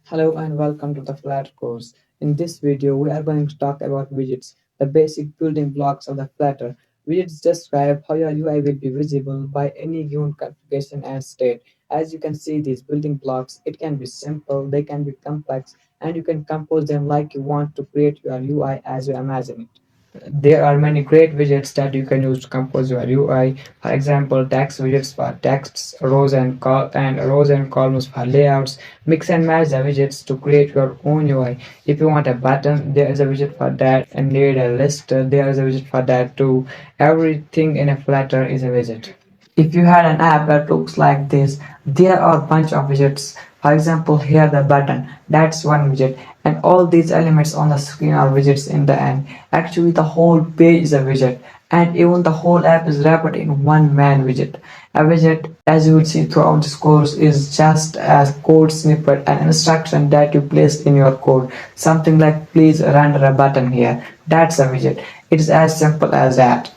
Hello and welcome to the Flutter course. In this video, we are going to talk about widgets, the basic building blocks of the Flutter. Widgets describe how your UI will be visible by any given configuration and state. As you can see these building blocks, it can be simple, they can be complex, and you can compose them like you want to create your UI as you imagine it. There are many great widgets that you can use to compose your UI. For example, text widgets for texts, rows and columns for layouts. Mix and match the widgets to create your own UI. If you want a button, there is a widget for that, and need a list, there is a widget for that too. Everything in a Flutter is a widget. If you had an app that looks like this, there are a bunch of widgets. For example, here the button, that's one widget, and all these elements on the screen are widgets in the end. Actually, the whole page is a widget, and even the whole app is wrapped in one main widget. A widget, as you will see throughout this course, is just a code snippet, an instruction that you place in your code. Something like please render a button here. That's a widget. It is as simple as that.